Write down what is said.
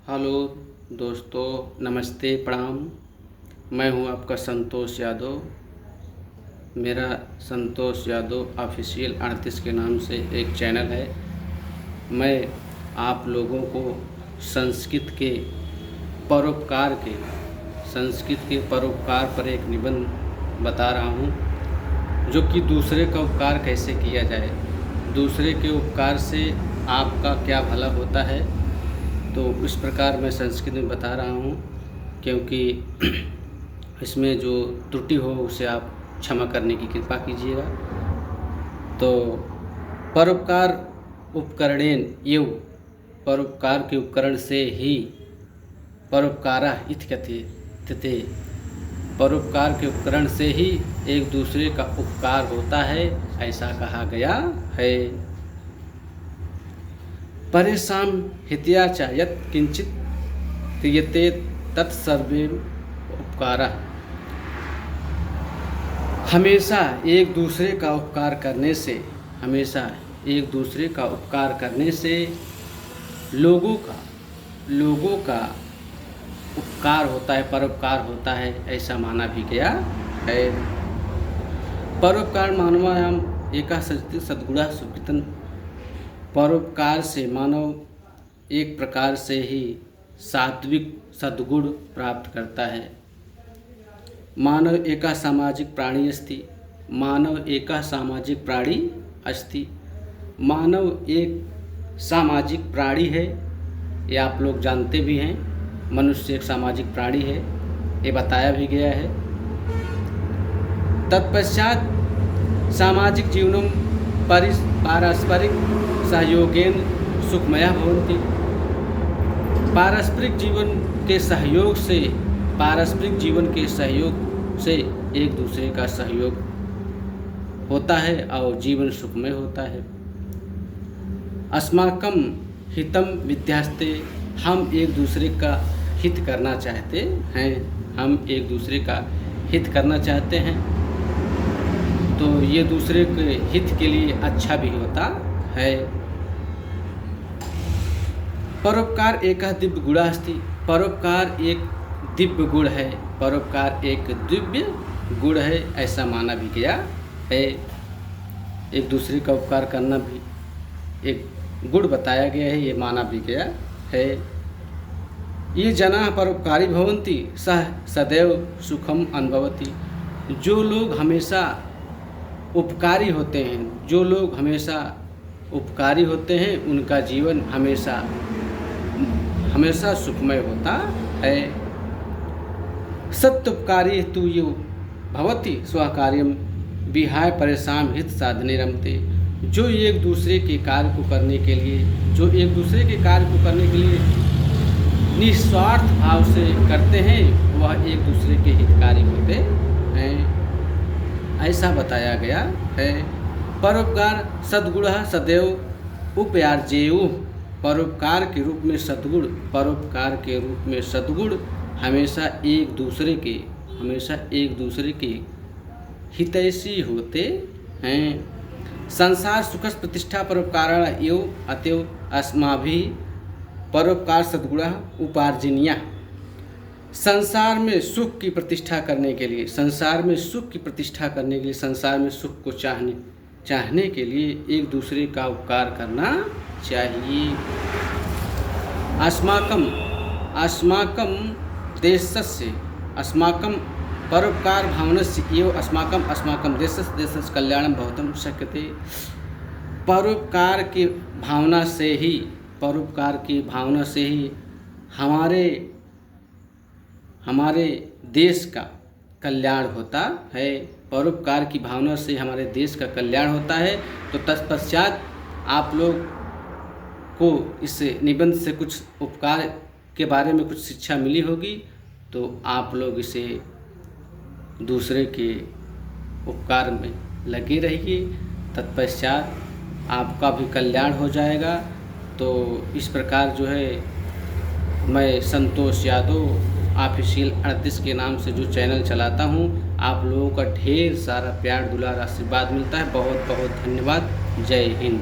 Hello दोस्तों, नमस्ते, प्रणाम। मैं हूं आपका संतोष यादव। मेरा संतोष यादव ऑफिशियल 38 के नाम से एक चैनल है। मैं आप लोगों को संस्कृत के परोपकार पर एक निबंध बता रहा हूं, जो कि दूसरे का उपकार कैसे किया जाए, दूसरे के उपकार से आपका क्या भला होता है। तो इस प्रकार मैं संस्कृत में बता रहा हूँ, क्योंकि इसमें जो त्रुटि हो उसे आप क्षमा करने की कृपा कीजिएगा। तो परोपकार उपकरणेन एव, परोपकार के उपकरण से ही परोपकारः इत्युच्यते, परोपकार के उपकरण से ही एक दूसरे का उपकार होता है, ऐसा कहा गया है। परेषां हितया च यत् किंचित क्रियते तत्सर्वं उपकारः। हमेशा एक दूसरे का उपकार करने से लोगों का उपकार होता है, परोपकार होता है, ऐसा माना भी गया है। परोपकार मानवायाम एका सजति सद्गुणः सुकृतं। परोपकार से मानव एक प्रकार से ही सात्विक सद्गुण प्राप्त करता है। मानव एका सामाजिक प्राणी अस्ति। मानव एक सामाजिक प्राणी है। ये आप लोग जानते भी हैं, मनुष्य एक सामाजिक प्राणी है, ये बताया भी गया है। तत्पश्चात सामाजिक जीवनम पारस्परिक सहयोगेन सुखमयः भवन्ति। पारस्परिक जीवन के सहयोग से एक दूसरे का सहयोग होता है और जीवन सुखमय होता है। अस्माकं हितं विद्यास्ते, हम एक दूसरे का हित करना चाहते हैं, तो ये दूसरे के हित के लिए अच्छा भी होता है। परोपकार एक दिव्य गुण अस्ति। परोपकार एक दिव्य गुण है, ऐसा माना भी गया है। एक दूसरे का उपकार करना भी एक गुण बताया गया है, ये माना भी गया है। ये जनाः परोपकारी भवन्ति सः सदैव सुखम अनुभवति। जो लोग हमेशा उपकारी होते हैं, उनका जीवन हमेशा सुखमय होता है। सत्युपकारी तु यो भवति स्वकार्यम विहाय परेशान हित साधने रमते। जो एक दूसरे के कार्य को करने के लिए निस्वार्थ भाव से करते हैं, वह एक दूसरे के हितकारी होते हैं, ऐसा बताया गया है। परोपकार सद्गुणः सदैव उपयार्जेयुः। परोपकार के रूप में सद्गुण हमेशा एक दूसरे के हितैषी होते हैं। संसार सुख प्रतिष्ठा परोपकारण एव अतएव अस्माभिः परोपकार सद्गुणः उपार्जनीयः। संसार में सुख की प्रतिष्ठा करने के लिए, संसार में सुख को चाहने के लिए एक दूसरे का उपकार करना चाहिए। अस्माकं देशस्य परोपकार भावनस्य एव अस्माकं देशस्य कल्याणं भवितुं शक्यते। परोपकार की भावना से ही हमारे देश का कल्याण होता है। परोपकार की भावना से हमारे देश का कल्याण होता है। तो तत्पश्चात आप लोग को इस निबंध से कुछ उपकार के बारे में कुछ शिक्षा मिली होगी, तो आप लोग इसे दूसरे के उपकार में लगे रहिए, तत्पश्चात आपका भी कल्याण हो जाएगा। तो इस प्रकार जो है मैं संतोष यादव ऑफिशियल 38 के नाम से जो चैनल चलाता हूँ, आप लोगों का ढेर सारा प्यार दुलार आशीर्वाद मिलता है। बहुत बहुत धन्यवाद। जय हिंद।